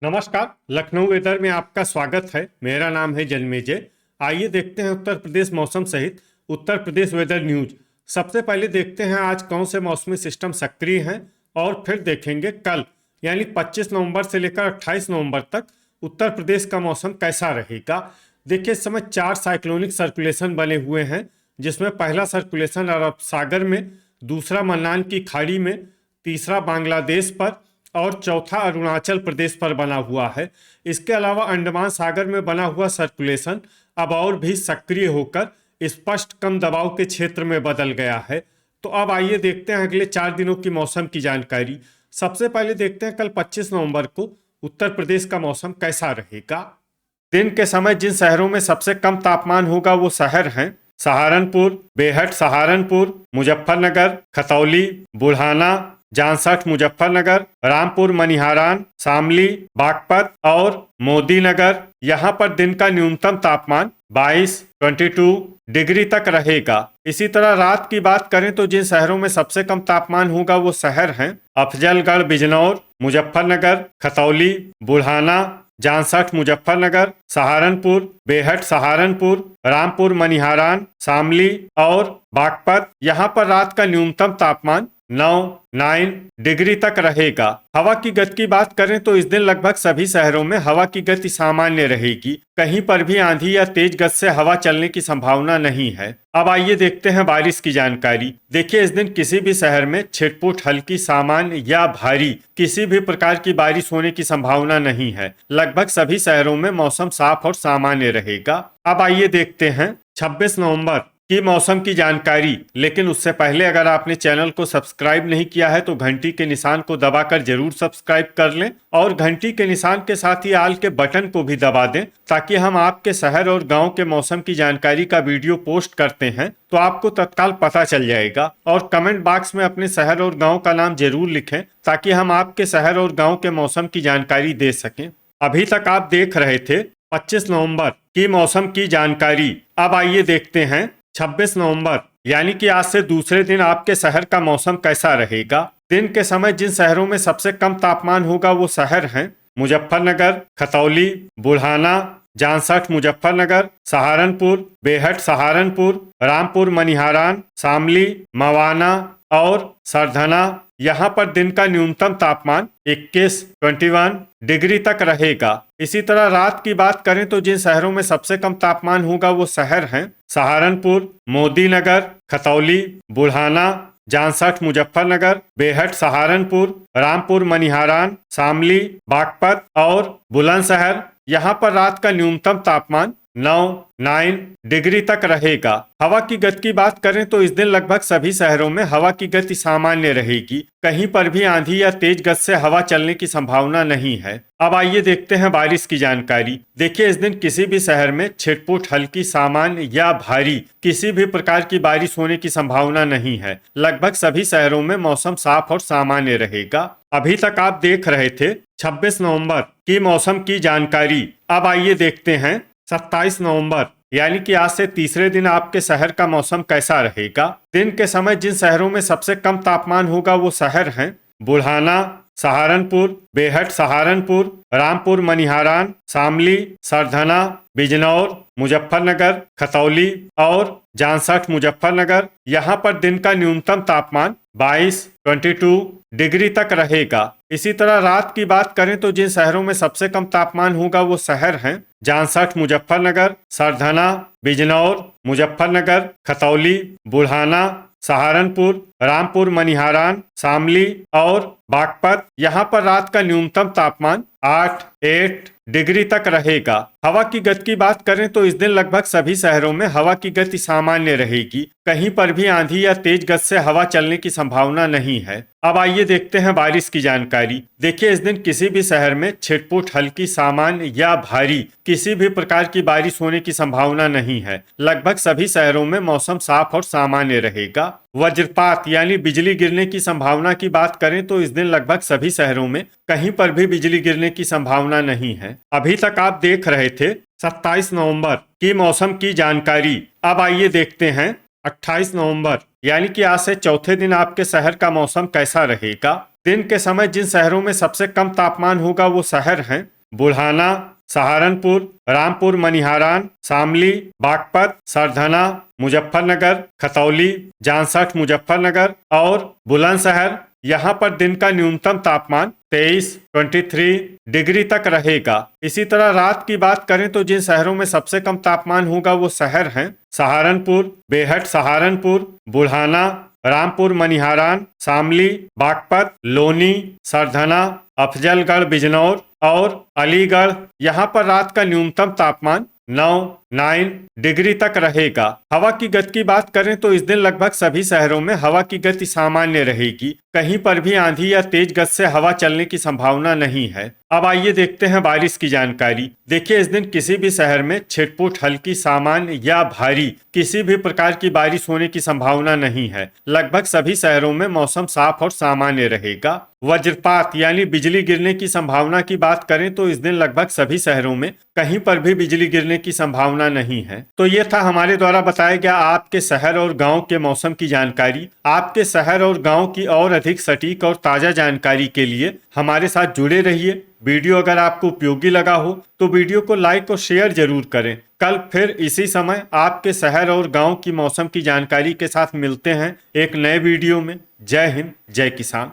नमस्कार। लखनऊ वेदर में आपका स्वागत है। मेरा नाम है जन्मेजय। आइए देखते हैं उत्तर प्रदेश मौसम सहित उत्तर प्रदेश वेदर न्यूज। सबसे पहले देखते हैं आज कौन से मौसमी सिस्टम सक्रिय हैं और फिर देखेंगे कल यानी 25 नवंबर से लेकर 28 नवंबर तक उत्तर प्रदेश का मौसम कैसा रहेगा। देखिए, इस समय 4 साइक्लोनिक सर्कुलेशन बने हुए हैं, जिसमें पहला सर्कुलेशन अरब सागर में, दूसरा मन्नान की खाड़ी में, तीसरा बांग्लादेश पर और चौथा अरुणाचल प्रदेश पर बना हुआ है। इसके अलावा अंडमान सागर में बना हुआ सर्कुलेशन अब और भी सक्रिय होकर स्पष्ट कम दबाव के क्षेत्र में बदल गया है। तो अब आइए देखते हैं अगले 4 दिनों की मौसम की जानकारी। सबसे पहले देखते हैं कल 25 नवंबर को उत्तर प्रदेश का मौसम कैसा रहेगा। दिन के समय जिन शहरों में सबसे कम तापमान होगा वो शहर हैं सहारनपुर, बेहट सहारनपुर, मुजफ्फरनगर, खतौली, बुढ़ाना, जांसठ मुजफ्फरनगर, रामपुर मनिहारान, शामली, बागपत और मोदी नगर। यहाँ पर दिन का न्यूनतम तापमान 22 डिग्री तक रहेगा। इसी तरह रात की बात करें तो जिन शहरों में सबसे कम तापमान होगा वो शहर हैं अफजलगढ़, बिजनौर, मुजफ्फरनगर, खतौली, बुढ़ाना, जांसठ मुजफ्फरनगर, सहारनपुर, बेहट सहारनपुर, रामपुर मनिहारान, शामली और बागपत। यहाँ पर रात का न्यूनतम तापमान 9 डिग्री तक रहेगा। हवा की गति की बात करें तो इस दिन लगभग सभी शहरों में हवा की गति सामान्य रहेगी। कहीं पर भी आंधी या तेज गति से हवा चलने की संभावना नहीं है। अब आइए देखते हैं बारिश की जानकारी। देखिए, इस दिन किसी भी शहर में छिटपुट, हल्की, सामान्य या भारी किसी भी प्रकार की बारिश होने की संभावना नहीं है। लगभग सभी शहरों में मौसम साफ और सामान्य रहेगा। अब आइए देखते हैं 26 नवंबर की मौसम की जानकारी। लेकिन उससे पहले अगर आपने चैनल को सब्सक्राइब नहीं किया है तो घंटी के निशान को दबाकर जरूर सब्सक्राइब कर लें और घंटी के निशान के साथ ही आल के बटन को भी दबा दें, ताकि हम आपके शहर और गांव के मौसम की जानकारी का वीडियो पोस्ट करते हैं तो आपको तत्काल पता चल जाएगा। और कमेंट बॉक्स में अपने शहर और गाँव का नाम जरूर लिखें, ताकि हम आपके शहर और गाँव के मौसम की जानकारी दे सकें। अभी तक आप देख रहे थे 25 नवंबर की मौसम की जानकारी। अब आइए देखते हैं 26 नवंबर यानी कि आज से दूसरे दिन आपके शहर का मौसम कैसा रहेगा। दिन के समय जिन शहरों में सबसे कम तापमान होगा वो शहर हैं मुजफ्फरनगर, खतौली, बुढ़ाना, जांसठ मुजफ्फरनगर, सहारनपुर, बेहट सहारनपुर, रामपुर मनिहारान, शामली, मवाना और सरधना। यहाँ पर दिन का न्यूनतम तापमान 21 डिग्री तक रहेगा। इसी तरह रात की बात करें तो जिन शहरों में सबसे कम तापमान होगा वो शहर हैं सहारनपुर, मोदी नगर, खतौली, बुढ़ाना, जांसठ मुजफ्फरनगर, बेहट सहारनपुर, रामपुर मनिहारान, शामली, बागपत और बुलंदशहर। यहाँ पर रात का न्यूनतम तापमान 9 डिग्री तक रहेगा। हवा की गति की बात करें तो इस दिन लगभग सभी शहरों में हवा की गति सामान्य रहेगी। कहीं पर भी आंधी या तेज गति से हवा चलने की संभावना नहीं है। अब आइए देखते हैं बारिश की जानकारी। देखिए, इस दिन किसी भी शहर में छिटपुट, हल्की, सामान्य या भारी किसी भी प्रकार की बारिश होने की संभावना नहीं है। लगभग सभी शहरों में मौसम साफ और सामान्य रहेगा। अभी तक आप देख रहे थे 26 नवंबर की मौसम की जानकारी। अब आइए देखते हैं 27 नवंबर यानी कि आज से तीसरे दिन आपके शहर का मौसम कैसा रहेगा। दिन के समय जिन शहरों में सबसे कम तापमान होगा वो शहर हैं बुढ़ाना, सहारनपुर, बेहट सहारनपुर, रामपुर मनिहारान, शामली, सरधना, बिजनौर, मुजफ्फरनगर, खतौली और जांसठ मुजफ्फरनगर। यहाँ पर दिन का न्यूनतम तापमान 22 डिग्री तक रहेगा। इसी तरह रात की बात करें तो जिन शहरों में सबसे कम तापमान होगा वो शहर हैं जांसठ मुजफ्फरनगर, सरधना, बिजनौर, मुजफ्फरनगर, खतौली, बुढ़ाना, सहारनपुर, रामपुर मनिहारान, शामली और बागपत। यहाँ पर रात का न्यूनतम तापमान 8 डिग्री तक रहेगा। हवा की गति की बात करें तो इस दिन लगभग सभी शहरों में हवा की गति सामान्य रहेगी। कहीं पर भी आंधी या तेज गति से हवा चलने की संभावना नहीं है। अब आइए देखते हैं बारिश की जानकारी। देखिए, इस दिन किसी भी शहर में छिटपुट, हल्की, सामान्य या भारी किसी भी प्रकार की बारिश होने की संभावना नहीं है। लगभग सभी शहरों में मौसम साफ और सामान्य रहेगा। वज्रपात यानी बिजली गिरने की संभावना की बात करें तो इस दिन लगभग सभी शहरों में कहीं पर भी बिजली गिरने की संभावना नहीं है। अभी तक आप देख रहे थे 27 नवंबर की मौसम की जानकारी। अब आइए देखते हैं 28 नवंबर यानी कि आज से चौथे दिन आपके शहर का मौसम कैसा रहेगा। दिन के समय जिन शहरों में सबसे कम तापमान होगा वो शहर हैं बुढ़ाना, सहारनपुर, रामपुर मनिहारान, शामली, बागपत, सरधना, मुजफ्फरनगर, खतौली, जामसठ मुजफ्फरनगर और बुलंदशहर। यहाँ पर दिन का न्यूनतम तापमान 23 डिग्री तक रहेगा। इसी तरह रात की बात करें तो जिन शहरों में सबसे कम तापमान होगा वो शहर हैं सहारनपुर, बेहट सहारनपुर, बुढ़ाना, रामपुर मनिहारान, शामली, बागपत, लोनी, सरधना, अफजलगढ़ बिजनौर और अलीगढ़। यहाँ पर रात का न्यूनतम तापमान 9 डिग्री तक रहेगा। हवा की गति की बात करें तो इस दिन लगभग सभी शहरों में हवा की गति सामान्य रहेगी। कहीं पर भी आंधी या तेज गति से हवा चलने की संभावना नहीं है। अब आइए देखते हैं बारिश की जानकारी। देखिए, इस दिन किसी भी शहर में छिटपुट, हल्की, सामान्य या भारी किसी भी प्रकार की बारिश होने की संभावना नहीं है। लगभग सभी शहरों में मौसम साफ और सामान्य रहेगा। वज्रपात यानी बिजली गिरने की संभावना की बात करें तो इस दिन लगभग सभी शहरों में कहीं पर भी बिजली गिरने की संभावना नहीं है। तो ये था हमारे द्वारा बताया गया आपके शहर और गांव के मौसम की जानकारी। आपके शहर और गांव की और अधिक सटीक और ताजा जानकारी के लिए हमारे साथ जुड़े रहिए। वीडियो अगर आपको उपयोगी लगा हो तो वीडियो को लाइक और शेयर जरूर करें। कल फिर इसी समय आपके शहर और गांव की मौसम की जानकारी के साथ मिलते हैं एक नए वीडियो में। जय हिंद, जय किसान।